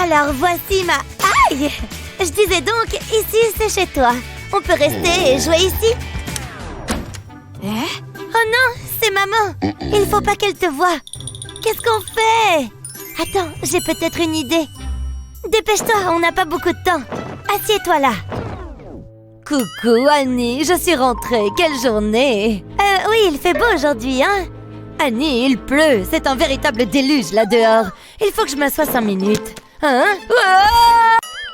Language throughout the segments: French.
Alors voici ma... Aïe! Je disais donc, ici c'est chez toi. On peut rester et jouer ici. Oh non, c'est maman. Il faut pas qu'elle te voie. Qu'est-ce qu'on fait? Attends, j'ai peut-être une idée. Dépêche-toi, on n'a pas beaucoup de temps. Assieds-toi là. Coucou Annie, je suis rentrée. Quelle journée! Oui, il fait beau aujourd'hui, hein? Annie, il pleut. C'est un véritable déluge là dehors. Il faut que je m'assoie 5 minutes. Hein?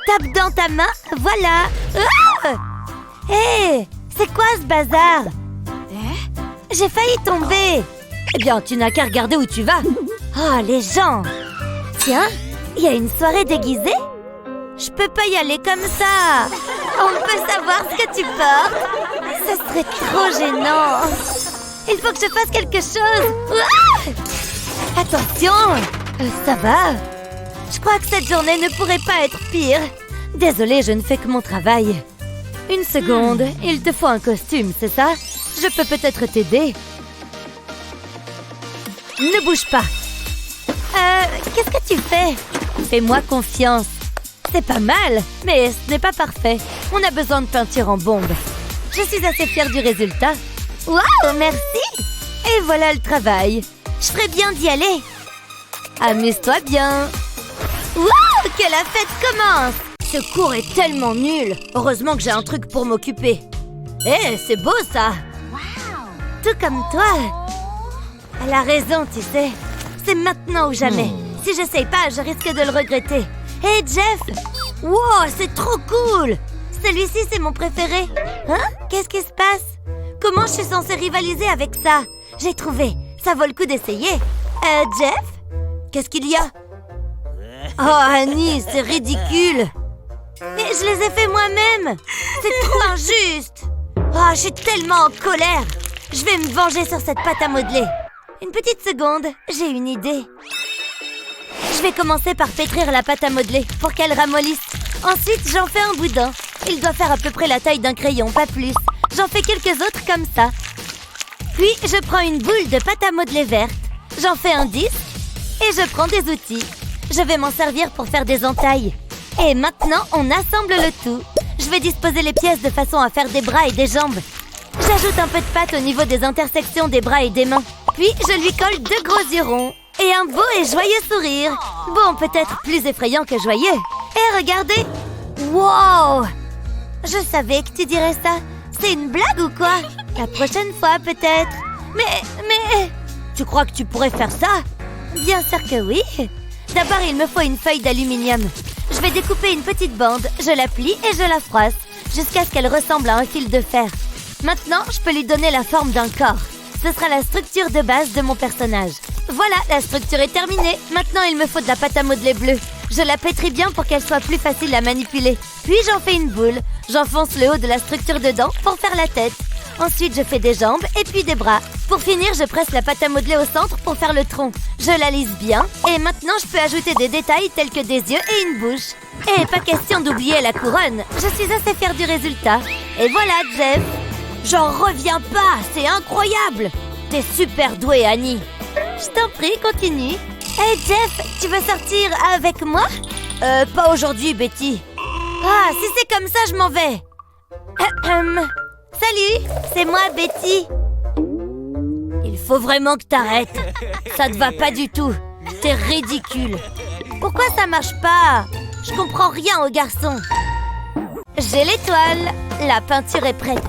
Tape dans ta main, voilà. Hé, c'est quoi ce bazar? J'ai failli tomber. Eh bien, tu n'as qu'à regarder où tu vas. Oh, les gens. Tiens, il y a une soirée déguisée? Je peux pas y aller comme ça. On peut savoir ce que tu portes? Ce serait trop gênant. Il faut que je fasse quelque chose. Attention. Ça va? Je crois que cette journée ne pourrait pas être pire. Désolée, je ne fais que mon travail. Une seconde, il te faut un costume, c'est ça? Je peux peut-être t'aider. Ne bouge pas. Qu'est-ce que tu fais? Fais-moi confiance. C'est pas mal, mais ce n'est pas parfait. On a besoin de peinture en bombe. Je suis assez fière du résultat. Waouh, merci! Et voilà le travail. Je ferais bien d'y aller. Amuse-toi bien. Waouh, que la fête commence! Ce cours est tellement nul. Heureusement que j'ai un truc pour m'occuper. C'est beau ça. Tout comme toi. Elle a raison, tu sais. C'est maintenant ou jamais. Si j'essaye pas, je risque de le regretter. Hé, Jeff! Wow, c'est trop cool! Celui-ci, c'est mon préféré. Hein? Qu'est-ce qui se passe? Comment je suis censée rivaliser avec ça? J'ai trouvé. Ça vaut le coup d'essayer. Jeff? Qu'est-ce qu'il y a? Oh, Annie, c'est ridicule. Mais je les ai fait moi-même. C'est trop injuste. Oh, je suis tellement en colère. Je vais me venger sur cette pâte à modeler. Une petite seconde, j'ai une idée. Je vais commencer par pétrir la pâte à modeler pour qu'elle ramollisse. Ensuite, j'en fais un boudin. Il doit faire à peu près la taille d'un crayon, pas plus. J'en fais quelques autres comme ça. Puis, je prends une boule de pâte à modeler verte. J'en fais un disque et je prends des outils. Je vais m'en servir pour faire des entailles. Et maintenant, on assemble le tout. Je vais disposer les pièces de façon à faire des bras et des jambes. J'ajoute un peu de pâte au niveau des intersections des bras et des mains. Puis, je lui colle 2 gros yeux ronds et un beau et joyeux sourire. Bon, peut-être plus effrayant que joyeux. Et regardez. Wow! Je savais que tu dirais ça. C'est une blague ou quoi? La prochaine fois, peut-être. Mais... Tu crois que tu pourrais faire ça? Bien sûr que oui. D'abord, il me faut une feuille d'aluminium. Je vais découper une petite bande, je la plie et je la froisse, jusqu'à ce qu'elle ressemble à un fil de fer. Maintenant, je peux lui donner la forme d'un corps. Ce sera la structure de base de mon personnage. Voilà, la structure est terminée. Maintenant, il me faut de la pâte à modeler bleue. Je la pétris bien pour qu'elle soit plus facile à manipuler. Puis, j'en fais une boule. J'enfonce le haut de la structure dedans pour faire la tête. Ensuite, je fais des jambes et puis des bras. Pour finir, je presse la pâte à modeler au centre pour faire le tronc. Je la lisse bien. Et maintenant, je peux ajouter des détails tels que des yeux et une bouche. Et pas question d'oublier la couronne. Je suis assez fière du résultat. Et voilà, Jeff. J'en reviens pas, c'est incroyable. T'es super douée, Annie. Je t'en prie, continue. Hey, Jeff, tu veux sortir avec moi? Pas aujourd'hui, Betty. Ah, si c'est comme ça, je m'en vais. Salut, c'est moi, Betty. Il faut vraiment que t'arrêtes. Ça te va pas du tout. T'es ridicule. Pourquoi ça marche pas? Je comprends rien aux garçons. J'ai l'étoile. La peinture est prête.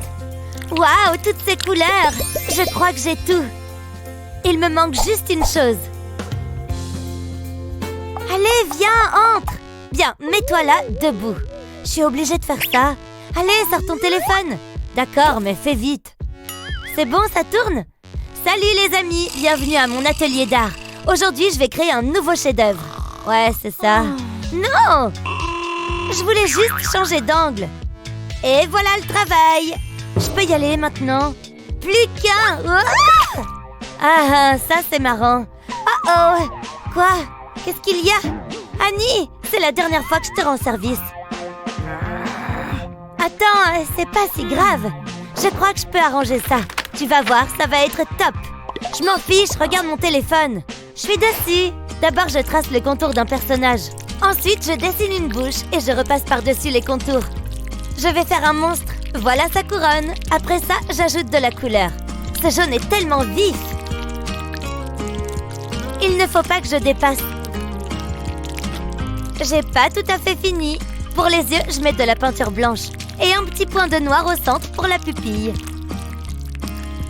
Waouh, toutes ces couleurs. Je crois que j'ai tout. Il me manque juste une chose. Allez, viens, entre. Bien, mets-toi là, debout. Je suis obligée de faire ça. Allez, sors ton téléphone. D'accord, mais fais vite. C'est bon, ça tourne? Salut les amis, bienvenue à mon atelier d'art. Aujourd'hui, je vais créer un nouveau chef-d'œuvre. Ouais, c'est ça. Non! Je voulais juste changer d'angle. Et voilà le travail. Je peux y aller maintenant. Plus qu'un. Oh! Ah, ça c'est marrant. Oh oh. Quoi? Qu'est-ce qu'il y a? Annie, c'est la dernière fois que je te rends service. Attends, c'est pas si grave. Je crois que je peux arranger ça. Tu vas voir, ça va être top. Je m'en fiche, regarde mon téléphone. Je suis dessus. D'abord, je trace le contour d'un personnage. Ensuite, je dessine une bouche et je repasse par-dessus les contours. Je vais faire un monstre. Voilà sa couronne. Après ça, j'ajoute de la couleur. Ce jaune est tellement vif. Il ne faut pas que je dépasse. J'ai pas tout à fait fini. Pour les yeux, je mets de la peinture blanche. Et un petit point de noir au centre pour la pupille.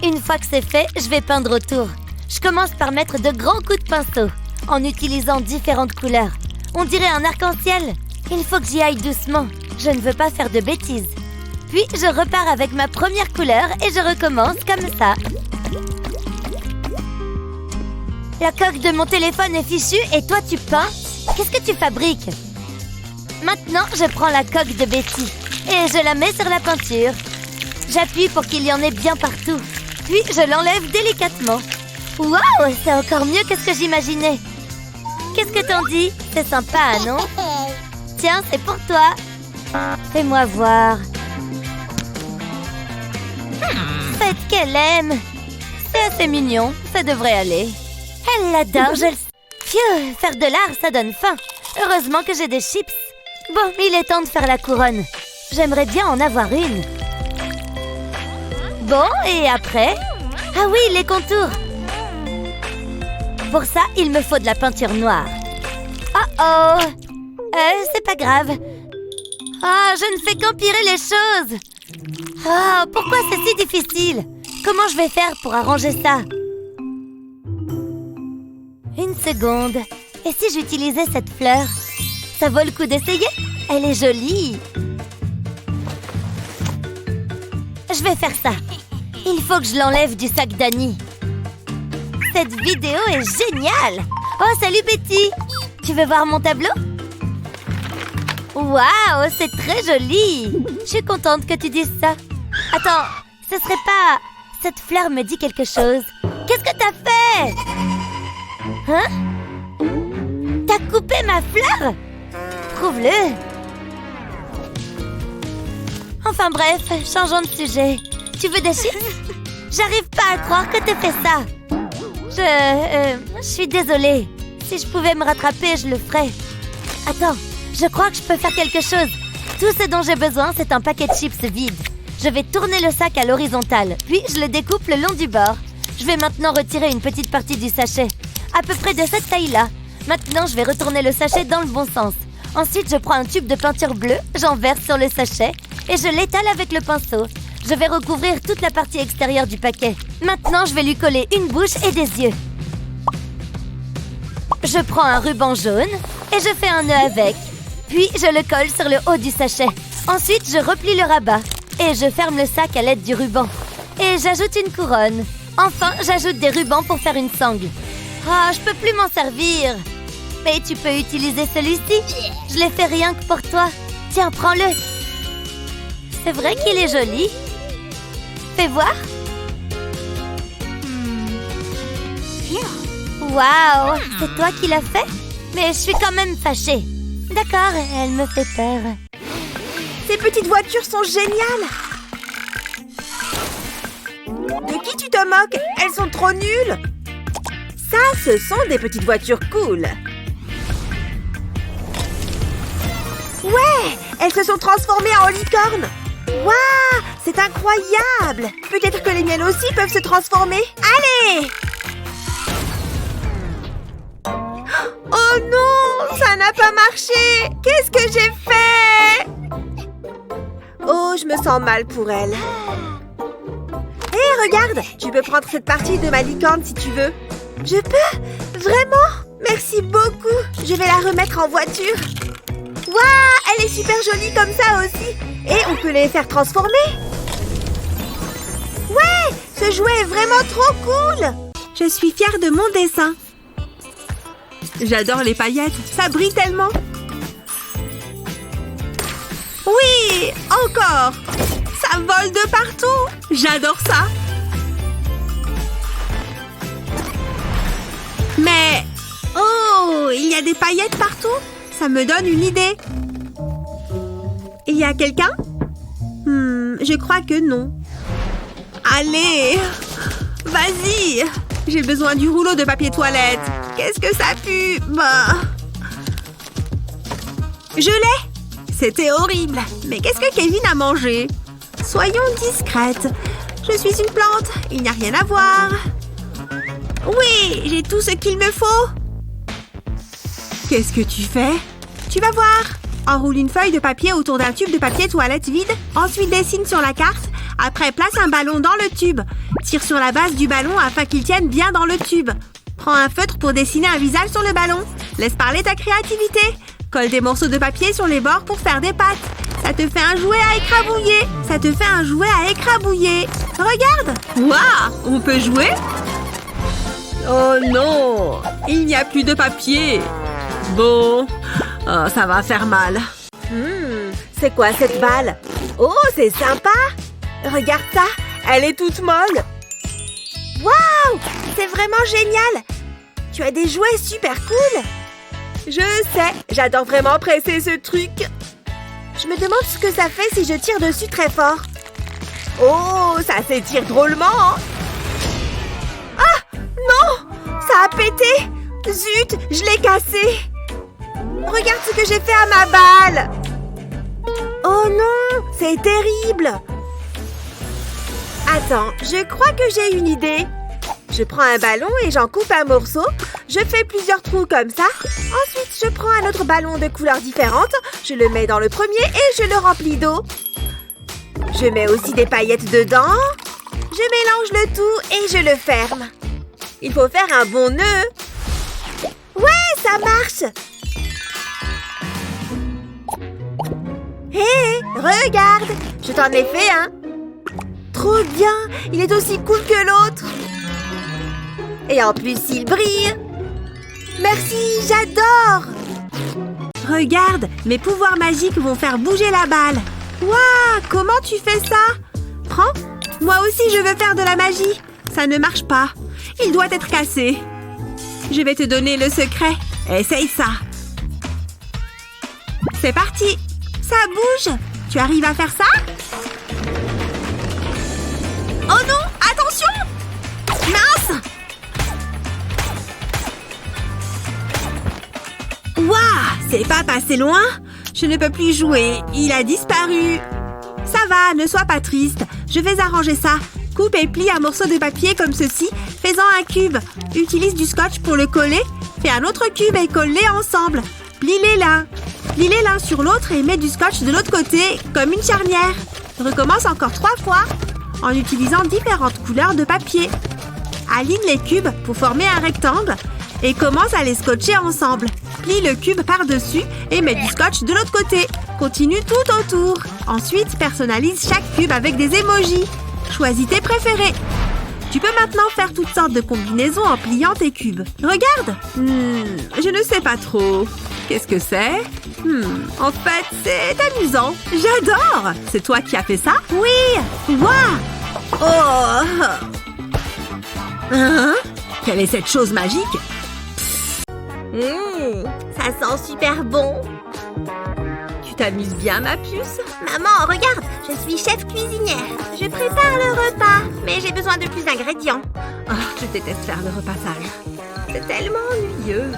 Une fois que c'est fait, je vais peindre autour. Je commence par mettre de grands coups de pinceau, en utilisant différentes couleurs. On dirait un arc-en-ciel. Il faut que j'y aille doucement. Je ne veux pas faire de bêtises. Puis, je repars avec ma première couleur et je recommence comme ça. La coque de mon téléphone est fichue et toi, tu peins? Qu'est-ce que tu fabriques? Maintenant, je prends la coque de Betty et je la mets sur la peinture. J'appuie pour qu'il y en ait bien partout. Puis, je l'enlève délicatement. Waouh, c'est encore mieux que ce que j'imaginais. Qu'est-ce que t'en dis? C'est sympa, non? Tiens, c'est pour toi. Fais-moi voir. Faites qu'elle aime. C'est assez mignon, ça devrait aller. Elle l'adore, je le sais. Phew, faire de l'art, ça donne faim. Heureusement que j'ai des chips. Bon, il est temps de faire la couronne. J'aimerais bien en avoir une. Bon, et après? Ah oui, les contours. Pour ça, il me faut de la peinture noire. Oh! C'est pas grave. Ah, je ne fais qu'empirer les choses. Ah, pourquoi c'est si difficile? Comment je vais faire pour arranger ça? Une seconde. Et si j'utilisais cette fleur? Ça vaut le coup d'essayer? Elle est jolie. Je vais faire ça. Il faut que je l'enlève du sac d'Annie. Cette vidéo est géniale! Oh, salut Betty! Tu veux voir mon tableau? Waouh, c'est très joli! Je suis contente que tu dises ça. Attends, ce serait pas... Cette fleur me dit quelque chose. Qu'est-ce que t'as fait? Hein? T'as coupé ma fleur? Prouve-le! Enfin bref, changeons de sujet. Tu veux des chips? J'arrive pas à croire que t'aies fait ça. Je suis désolée. Si je pouvais me rattraper, je le ferais. Attends, je crois que je peux faire quelque chose. Tout ce dont j'ai besoin, c'est un paquet de chips vide. Je vais tourner le sac à l'horizontale, puis je le découpe le long du bord. Je vais maintenant retirer une petite partie du sachet, à peu près de cette taille-là. Maintenant, je vais retourner le sachet dans le bon sens. Ensuite, je prends un tube de peinture bleue, j'en verse sur le sachet et je l'étale avec le pinceau. Je vais recouvrir toute la partie extérieure du paquet. Maintenant, je vais lui coller une bouche et des yeux. Je prends un ruban jaune et je fais un nœud avec. Puis, je le colle sur le haut du sachet. Ensuite, je replie le rabat et je ferme le sac à l'aide du ruban. Et j'ajoute une couronne. Enfin, j'ajoute des rubans pour faire une sangle. Ah, je peux plus m'en servir. Mais tu peux utiliser celui-ci. Je l'ai fait rien que pour toi. Tiens, prends-le. C'est vrai qu'il est joli. Fais voir. Waouh, c'est toi qui l'as fait? Mais je suis quand même fâchée. D'accord, elle me fait peur. Ces petites voitures sont géniales. De qui tu te moques? Elles sont trop nulles. Ça, ce sont des petites voitures cool. Ouais, elles se sont transformées en licornes. Waouh, c'est incroyable. Peut-être que les miennes aussi peuvent se transformer. Allez! Oh non, ça n'a pas marché. Qu'est-ce que j'ai fait? Oh, je me sens mal pour elle. Hé, regarde, tu peux prendre cette partie de ma licorne si tu veux. Je peux? Vraiment? Merci beaucoup. Je vais la remettre en voiture. Waouh, elle est super jolie comme ça aussi. Et on peut les faire transformer. Ouais, ce jouet est vraiment trop cool. Je suis fière de mon dessin. J'adore les paillettes, ça brille tellement. Oui, encore. Ça vole de partout. J'adore ça. Mais... oh, il y a des paillettes partout. Ça me donne une idée. Il y a quelqu'un? Je crois que non. Allez, vas-y. J'ai besoin du rouleau de papier toilette. Qu'est-ce que ça pue? Bah. Je l'ai! C'était horrible. Mais qu'est-ce que Kevin a mangé? Soyons discrètes. Je suis une plante. Il n'y a rien à voir. Oui, j'ai tout ce qu'il me faut. Qu'est-ce que tu fais? Tu vas voir. Enroule une feuille de papier autour d'un tube de papier toilette vide. Ensuite, dessine sur la carte. Après, place un ballon dans le tube. Tire sur la base du ballon afin qu'il tienne bien dans le tube. Prends un feutre pour dessiner un visage sur le ballon. Laisse parler ta créativité. Colle des morceaux de papier sur les bords pour faire des pattes. Ça te fait un jouet à écrabouiller. Ça te fait un jouet à écrabouiller. Regarde. Waouh, on peut jouer? Oh non, il n'y a plus de papier. Bon, ça va faire mal. C'est quoi cette balle? Oh, c'est sympa. Regarde ça, elle est toute molle. Waouh, c'est vraiment génial. Tu as des jouets super cool. Je sais, j'adore vraiment presser ce truc. Je me demande ce que ça fait si je tire dessus très fort. Oh, ça s'étire drôlement. Ah, non, ça a pété. Zut, je l'ai cassé. Regarde ce que j'ai fait à ma balle. Oh non, c'est terrible. Attends, je crois que j'ai une idée. Je prends un ballon et j'en coupe un morceau. Je fais plusieurs trous comme ça. Ensuite, je prends un autre ballon de couleurs différentes. Je le mets dans le premier et je le remplis d'eau. Je mets aussi des paillettes dedans. Je mélange le tout et je le ferme. Il faut faire un bon nœud. Ouais, ça marche. Hé, regarde, je t'en ai fait un. Trop bien, il est aussi cool que l'autre. Et en plus, il brille. Merci, j'adore. Regarde, mes pouvoirs magiques vont faire bouger la balle. Waouh, comment tu fais ça? Prends, moi aussi je veux faire de la magie. Ça ne marche pas, il doit être cassé. Je vais te donner le secret. Essaye ça. C'est parti. Ça bouge. Tu arrives à faire ça? Oh non, attention! Mince! Waouh, c'est pas passé loin. Je ne peux plus jouer. Il a disparu. Ça va, ne sois pas triste. Je vais arranger ça. Coupe et plie un morceau de papier comme ceci. Fais-en un cube. Utilise du scotch pour le coller. Fais un autre cube et colle-les ensemble. Plie-les l'un. Plie-les l'un sur l'autre et mets du scotch de l'autre côté, comme une charnière. Recommence encore 3 fois, en utilisant différentes couleurs de papier. Aligne les cubes pour former un rectangle et commence à les scotcher ensemble. Plie le cube par-dessus et mets du scotch de l'autre côté. Continue tout autour. Ensuite, personnalise chaque cube avec des emojis. Choisis tes préférés. Tu peux maintenant faire toutes sortes de combinaisons en pliant tes cubes. Regarde! Je ne sais pas trop. Qu'est-ce que c'est? En fait, c'est amusant. J'adore! C'est toi qui as fait ça? Oui! Waouh! Oh! Hein? Quelle est cette chose magique? Ça sent super bon. Tu t'amuses bien, ma puce? Maman, regarde! Je suis chef cuisinière. Je prépare le repas, mais j'ai besoin de plus d'ingrédients. Oh, je déteste faire le repassage. C'est tellement ennuyeux.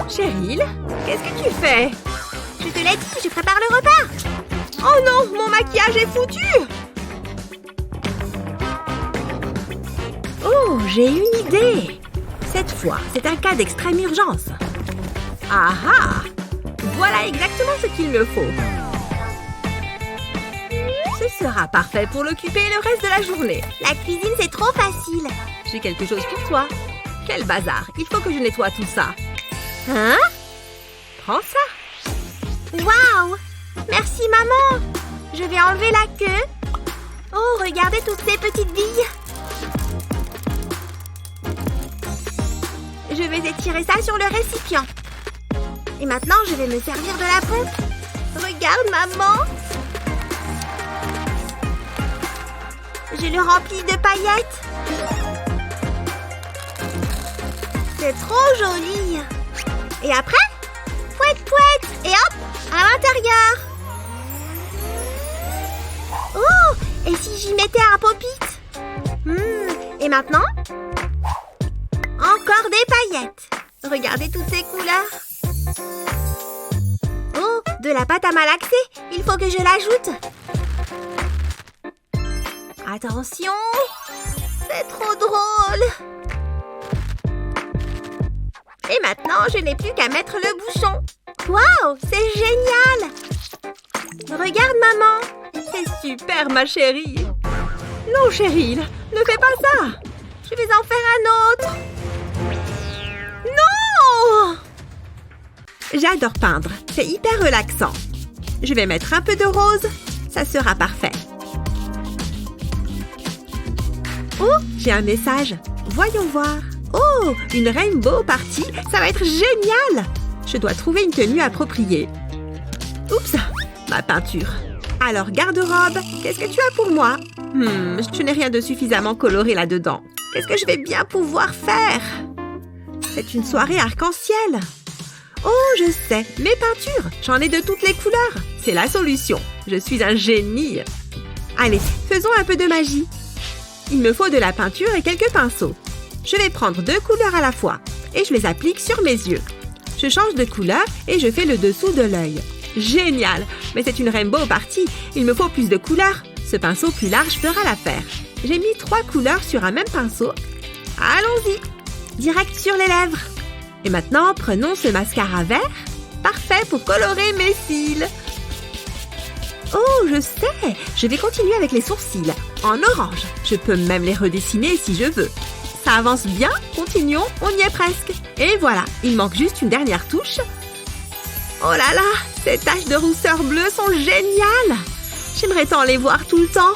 Cheryl, qu'est-ce que tu fais? Je te l'ai dit, je prépare le repas. Oh non, mon maquillage est foutu. Oh, j'ai une idée. Cette fois, c'est un cas d'extrême urgence. Ah ah! Voilà exactement ce qu'il me faut. Ce sera parfait pour l'occuper le reste de la journée. La cuisine, c'est trop facile. J'ai quelque chose pour toi. Quel bazar, il faut que je nettoie tout ça. Hein? Prends ça. Waouh! Merci, maman. Je vais enlever la queue. Oh, regardez toutes ces petites billes. Je vais étirer ça sur le récipient. Et maintenant, je vais me servir de la pompe. Regarde, maman. Je le remplis de paillettes. C'est trop joli. Et après, pouette, pouette. Et hop, à l'intérieur. Oh, et si j'y mettais un pop-it? Et maintenant, encore des paillettes. Regardez toutes ces couleurs. De la pâte à malaxer. Il faut que je l'ajoute. Attention. C'est trop drôle. Et maintenant, je n'ai plus qu'à mettre le bouchon. Waouh, c'est génial! Regarde, maman. C'est super, ma chérie. Non, chérie, ne fais pas ça. Je vais en faire un autre. Non! J'adore peindre. C'est hyper relaxant. Je vais mettre un peu de rose. Ça sera parfait. Oh, j'ai un message. Voyons voir. Oh, une rainbow party. Ça va être génial. Je dois trouver une tenue appropriée. Oups, ma peinture. Alors, garde-robe, qu'est-ce que tu as pour moi? Je n'ai rien de suffisamment coloré là-dedans. Qu'est-ce que je vais bien pouvoir faire? C'est une soirée arc-en-ciel. Oh, je sais, mes peintures. J'en ai de toutes les couleurs. C'est la solution. Je suis un génie. Allez, faisons un peu de magie. Il me faut de la peinture et quelques pinceaux. Je vais prendre 2 couleurs à la fois et je les applique sur mes yeux. Je change de couleur et je fais le dessous de l'œil. Génial! Mais c'est une rainbow party. Il me faut plus de couleurs. Ce pinceau plus large fera l'affaire. J'ai mis 3 couleurs sur un même pinceau. Allons-y! Direct sur les lèvres. Et maintenant, prenons ce mascara vert. Parfait pour colorer mes cils. Oh, je sais! Je vais continuer avec les sourcils. En orange. Je peux même les redessiner si je veux. Ça avance bien. Continuons, on y est presque. Et voilà, il manque juste une dernière touche. Oh là là, ces taches de rousseur bleue sont géniales! J'aimerais tant les voir tout le temps.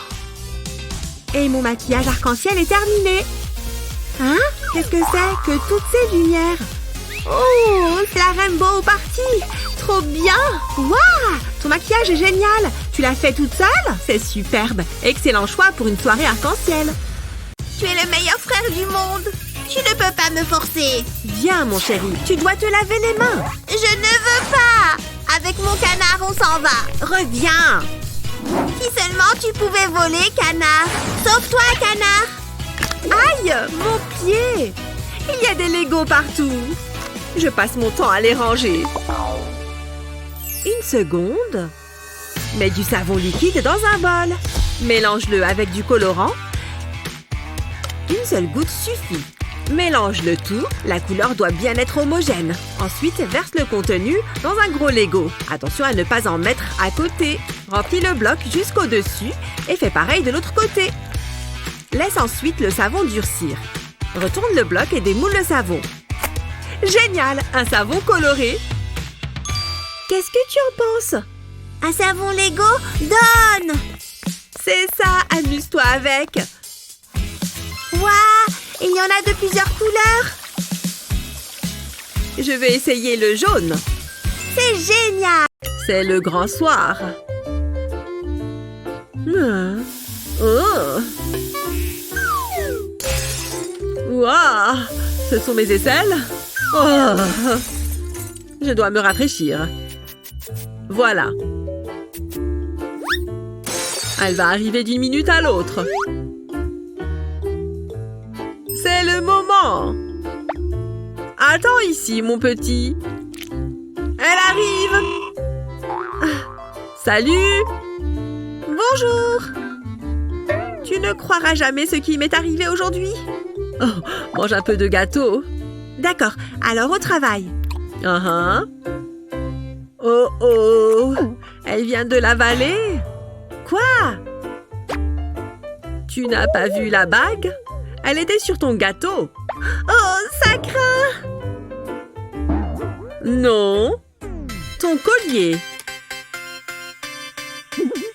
Et mon maquillage arc-en-ciel est terminé. Hein? Qu'est-ce que c'est que toutes ces lumières? Oh, c'est la rainbow party! Trop bien! Waouh! Ton maquillage est génial! Tu l'as fait toute seule? C'est superbe! Excellent choix pour une soirée arc-en-ciel. Tu es le meilleur frère du monde. Tu ne peux pas me forcer. Viens, mon chéri, tu dois te laver les mains. Je ne veux pas. Avec mon canard, on s'en va. Reviens. Si seulement tu pouvais voler, canard. Sauve-toi, canard. Aïe, mon pied. Il y a des Legos partout. Je passe mon temps à les ranger. Une seconde. Mets du savon liquide dans un bol. Mélange-le avec du colorant. Une seule goutte suffit. Mélange le tout. La couleur doit bien être homogène. Ensuite, verse le contenu dans un gros Lego. Attention à ne pas en mettre à côté. Remplis le bloc jusqu'au-dessus et fais pareil de l'autre côté. Laisse ensuite le savon durcir. Retourne le bloc et démoule le savon. Génial! Un savon coloré. Qu'est-ce que tu en penses? Un savon Lego? Donne! C'est ça, amuse-toi avec. Waouh! Il y en a de plusieurs couleurs. Je vais essayer le jaune. C'est génial! C'est le grand soir. Oh! Waouh! Ce sont mes aisselles? Oh! Je dois me rafraîchir. Voilà. Elle va arriver d'une minute à l'autre. C'est le moment! Attends ici, mon petit. Elle arrive! Salut! Bonjour! Tu ne croiras jamais ce qui m'est arrivé aujourd'hui? Oh, mange un peu de gâteau. D'accord, alors au travail. Oh oh! Elle vient de l'avaler? Quoi? Tu n'as pas vu la bague? Elle était sur ton gâteau. Oh, ça craint! Non. Ton collier.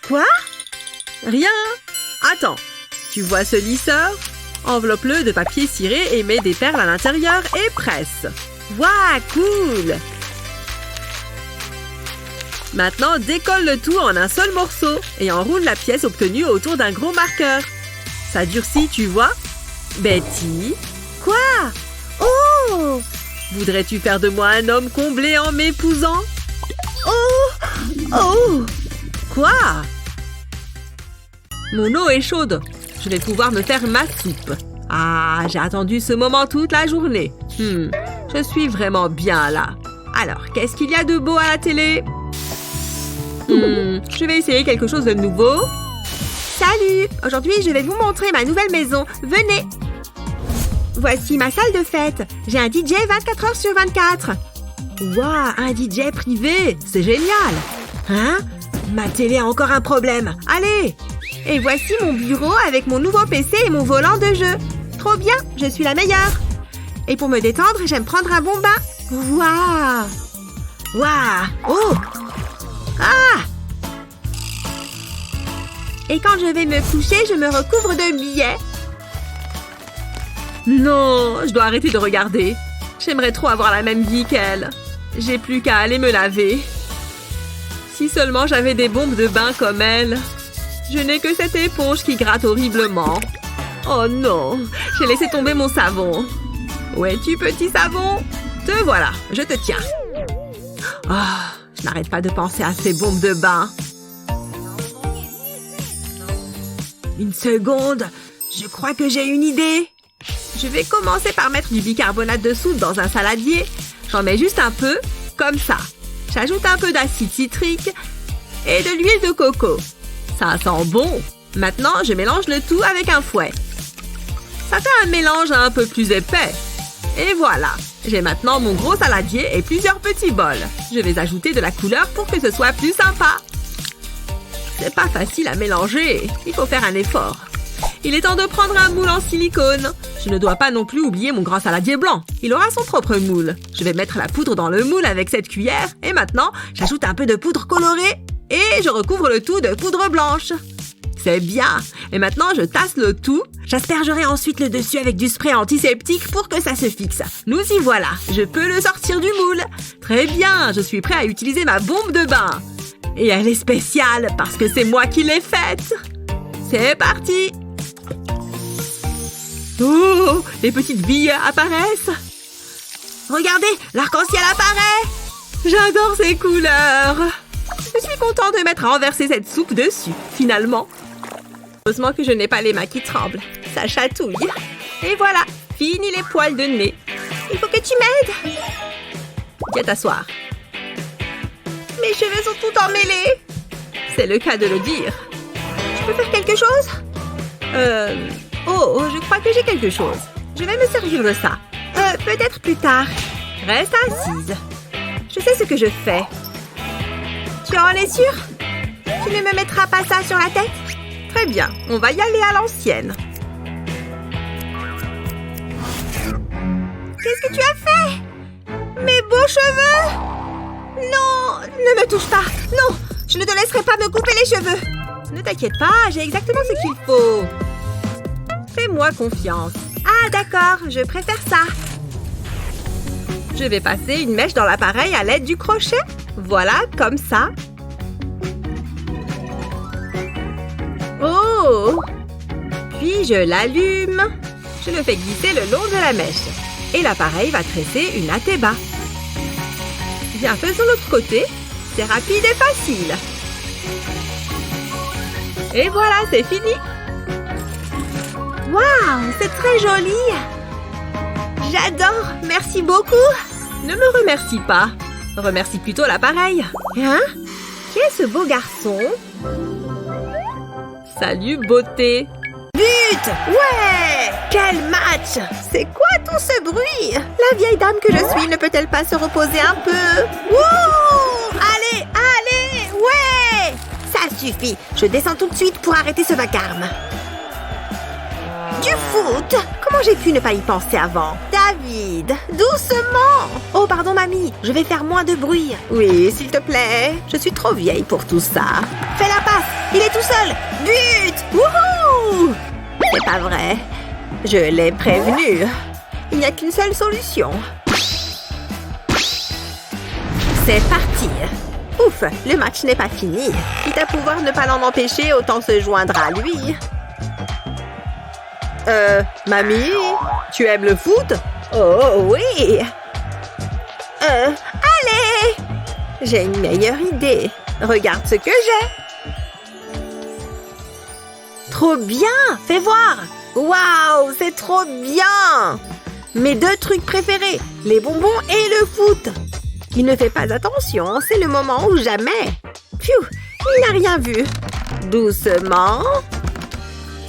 Quoi? Rien. Attends. Tu vois ce lisseur? Enveloppe-le de papier ciré et mets des perles à l'intérieur et presse. Waouh, cool! Maintenant, décolle le tout en un seul morceau et enroule la pièce obtenue autour d'un gros marqueur. Ça durcit, tu vois? Betty? Quoi? Oh! Voudrais-tu faire de moi un homme comblé en m'épousant? Oh! Oh! Quoi? Mon eau est chaude. Je vais pouvoir me faire ma soupe. Ah, j'ai attendu ce moment toute la journée. Je suis vraiment bien là. Alors, qu'est-ce qu'il y a de beau à la télé? Je vais essayer quelque chose de nouveau. Salut! Aujourd'hui, je vais vous montrer ma nouvelle maison. Venez! Voici ma salle de fête. J'ai un DJ 24 heures sur 24. Waouh, un DJ privé! C'est génial! Hein? Ma télé a encore un problème. Allez! Et voici mon bureau avec mon nouveau PC et mon volant de jeu. Trop bien! Je suis la meilleure! Et pour me détendre, j'aime prendre un bon bain. Waouh! Waouh! Oh! Ah! Et quand je vais me coucher, je me recouvre de billets. Non, je dois arrêter de regarder. J'aimerais trop avoir la même vie qu'elle. J'ai plus qu'à aller me laver. Si seulement j'avais des bombes de bain comme elle. Je n'ai que cette éponge qui gratte horriblement. Oh non, j'ai laissé tomber mon savon. Où es-tu, petit savon? Te voilà, je te tiens. Oh, je n'arrête pas de penser à ces bombes de bain. Une seconde, je crois que j'ai une idée. Je vais commencer par mettre du bicarbonate de soude dans un saladier. J'en mets juste un peu, comme ça. J'ajoute un peu d'acide citrique et de l'huile de coco. Ça sent bon. Maintenant, je mélange le tout avec un fouet. Ça fait un mélange un peu plus épais. Et voilà, j'ai maintenant mon gros saladier et plusieurs petits bols. Je vais ajouter de la couleur pour que ce soit plus sympa. C'est pas facile à mélanger. Il faut faire un effort. Il est temps de prendre un moule en silicone. Je ne dois pas non plus oublier mon grand saladier blanc. Il aura son propre moule. Je vais mettre la poudre dans le moule avec cette cuillère. Et maintenant, j'ajoute un peu de poudre colorée. Et je recouvre le tout de poudre blanche. C'est bien. Et maintenant, je tasse le tout. J'aspergerai ensuite le dessus avec du spray antiseptique pour que ça se fixe. Nous y voilà. Je peux le sortir du moule. Très bien. Je suis prêt à utiliser ma bombe de bain. Et elle est spéciale parce que c'est moi qui l'ai faite. C'est parti. Oh, les petites billes apparaissent. Regardez, l'arc-en-ciel apparaît. J'adore ces couleurs. Je suis contente de m'être renversé cette soupe dessus, finalement. Heureusement que je n'ai pas les mains qui tremblent. Ça chatouille. Et voilà, fini les poils de nez. Il faut que tu m'aides. Viens t'asseoir. Mes cheveux sont tout emmêlés. C'est le cas de le dire. Je peux faire quelque chose? Oh, je crois que j'ai quelque chose. Je vais me servir de ça. Peut-être plus tard. Reste assise. Je sais ce que je fais. Tu en es sûre? Tu ne me mettras pas ça sur la tête? Très bien, on va y aller à l'ancienne. Qu'est-ce que tu as fait? Mes beaux cheveux? Non, ne me touche pas. Non, je ne te laisserai pas me couper les cheveux. Ne t'inquiète pas, j'ai exactement ce qu'il faut. Fais-moi confiance. Ah, d'accord, je préfère ça. Je vais passer une mèche dans l'appareil à l'aide du crochet. Voilà, comme ça. Oh! Puis je l'allume. Je le fais glisser le long de la mèche. Et l'appareil va tresser une atteba. Bien, faisons l'autre côté. C'est rapide et facile. Et voilà, c'est fini. Waouh, c'est très joli. J'adore, merci beaucoup. Ne me remercie pas. Remercie plutôt l'appareil. Hein? Qui est ce beau garçon? Salut, beauté. But! Ouais! Quel match! C'est quoi tout ce bruit? La vieille dame que je suis ne peut-elle pas se reposer un peu? Wouh! Allez, allez! Ouais! Ça suffit. Je descends tout de suite pour arrêter ce vacarme. Du foot! Comment j'ai pu ne pas y penser avant? David, doucement! Oh, pardon, mamie, je vais faire moins de bruit. Oui, s'il te plaît. Je suis trop vieille pour tout ça. Fais la passe! Il est tout seul! But! Wouhou! C'est pas vrai. Je l'ai prévenu. Il n'y a qu'une seule solution. C'est parti! Ouf, le match n'est pas fini. Quitte à pouvoir ne pas l'en empêcher, autant se joindre à lui. Mamie, tu aimes le foot? Oh oui! Allez! J'ai une meilleure idée. Regarde ce que j'ai. Trop bien! Fais voir! Waouh! C'est trop bien! Mes deux trucs préférés, les bonbons et le foot. Il ne fait pas attention, c'est le moment ou jamais. Pfiou, il n'a rien vu. Doucement.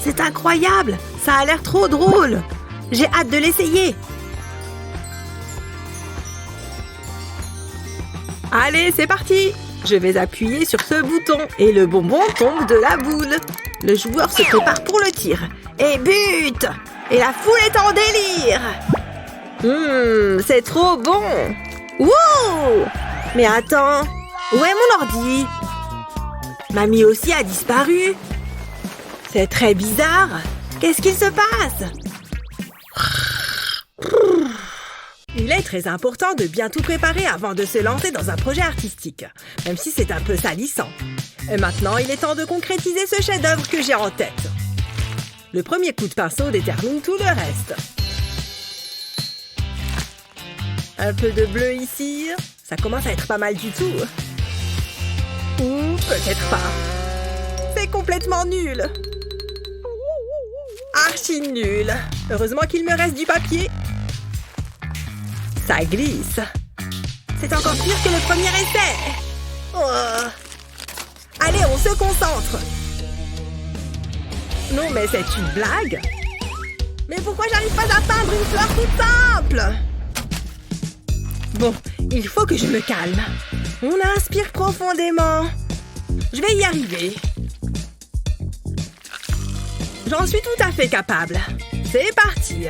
C'est incroyable, ça a l'air trop drôle. J'ai hâte de l'essayer. Allez, c'est parti. Je vais appuyer sur ce bouton et le bonbon tombe de la boule. Le joueur se prépare pour le tir. Et but! Et la foule est en délire. C'est trop bon. Wouh! Mais attends, où est mon ordi? Mamie aussi a disparu. C'est très bizarre. Qu'est-ce qu'il se passe? Il est très important de bien tout préparer avant de se lancer dans un projet artistique, même si c'est un peu salissant. Et maintenant, il est temps de concrétiser ce chef-d'œuvre que j'ai en tête. Le premier coup de pinceau détermine tout le reste. Un peu de bleu ici. Ça commence à être pas mal du tout. Ou peut-être pas. C'est complètement nul. Archi nul. Heureusement qu'il me reste du papier. Ça glisse. C'est encore pire que le premier essai. Oh. Allez, on se concentre. Non, mais c'est une blague. Mais pourquoi j'arrive pas à peindre une fleur toute simple? Bon, il faut que je me calme. On inspire profondément. Je vais y arriver. J'en suis tout à fait capable. C'est parti.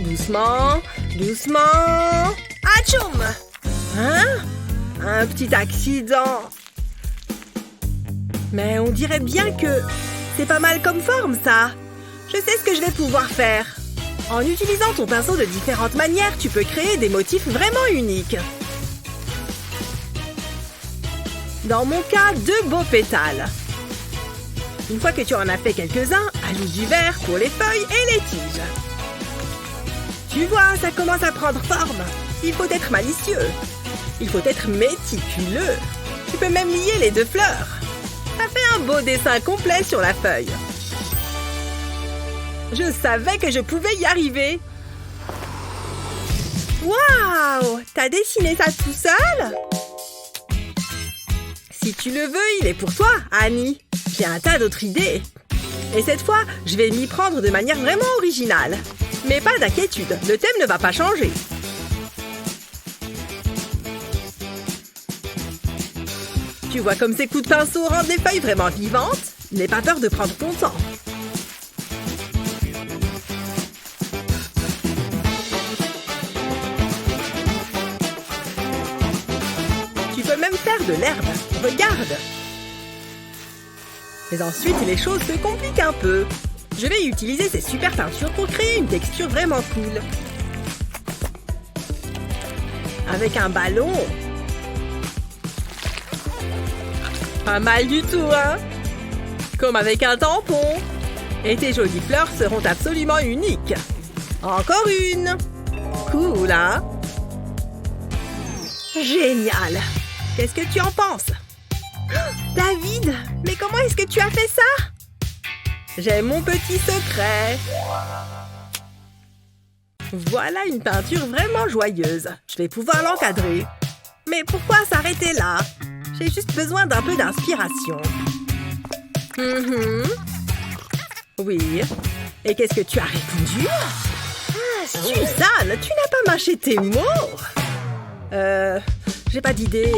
Doucement, doucement. Atchoum! Hein? Un petit accident. Mais on dirait bien que c'est pas mal comme forme, ça. Je sais ce que je vais pouvoir faire. En utilisant ton pinceau de différentes manières, tu peux créer des motifs vraiment uniques. Dans mon cas, 2 beaux pétales. Une fois que tu en as fait quelques-uns, ajoute du vert pour les feuilles et les tiges. Tu vois, ça commence à prendre forme. Il faut être malicieux. Il faut être méticuleux. Tu peux même lier les 2 fleurs. Ça fait un beau dessin complet sur la feuille. Je savais que je pouvais y arriver. Waouh! T'as dessiné ça tout seul? Si tu le veux, il est pour toi, Annie. J'ai un tas d'autres idées. Et cette fois, je vais m'y prendre de manière vraiment originale. Mais pas d'inquiétude, le thème ne va pas changer. Tu vois comme ces coups de pinceau rendent les feuilles vraiment vivantes? N'aie pas peur de prendre ton temps. Tu peux même faire de l'herbe. Regarde! Mais ensuite, les choses se compliquent un peu. Je vais utiliser ces super peintures pour créer une texture vraiment cool. Avec un ballon. Pas mal du tout, hein? Comme avec un tampon. Et tes jolies fleurs seront absolument uniques. Encore une. Cool, hein? Génial! Qu'est-ce que tu en penses? David, mais comment est-ce que tu as fait ça? J'ai mon petit secret. Voilà une peinture vraiment joyeuse. Je vais pouvoir l'encadrer. Mais pourquoi s'arrêter là? J'ai juste besoin d'un peu d'inspiration. Oui. Et qu'est-ce que tu as répondu? Suzanne, tu n'as pas mâché tes mots? J'ai pas d'idée.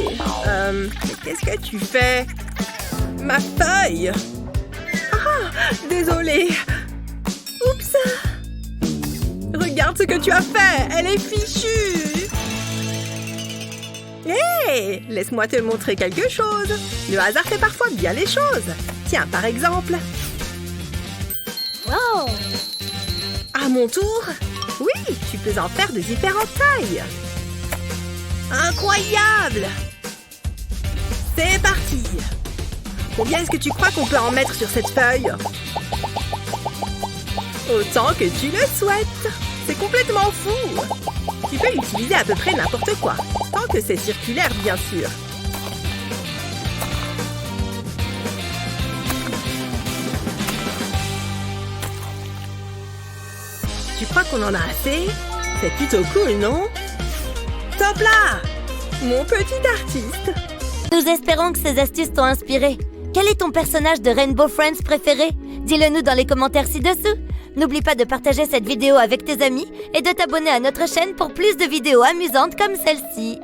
Qu'est-ce que tu fais? Ma feuille! Ah, désolée. Oups! Regarde ce que tu as fait! Elle est fichue! Hé! Laisse-moi te montrer quelque chose. Le hasard fait parfois bien les choses. Tiens, par exemple. Oh! À mon tour? Oui, tu peux en faire de différentes tailles. Incroyable! C'est parti! Combien est-ce que tu crois qu'on peut en mettre sur cette feuille? Autant que tu le souhaites! C'est complètement fou! Tu peux utiliser à peu près n'importe quoi, tant que c'est circulaire, bien sûr. Tu crois qu'on en a assez? C'est plutôt cool, non? Top là! Mon petit artiste! Nous espérons que ces astuces t'ont inspiré. Quel est ton personnage de Rainbow Friends préféré? Dis-le nous dans les commentaires ci-dessous. N'oublie pas de partager cette vidéo avec tes amis et de t'abonner à notre chaîne pour plus de vidéos amusantes comme celle-ci.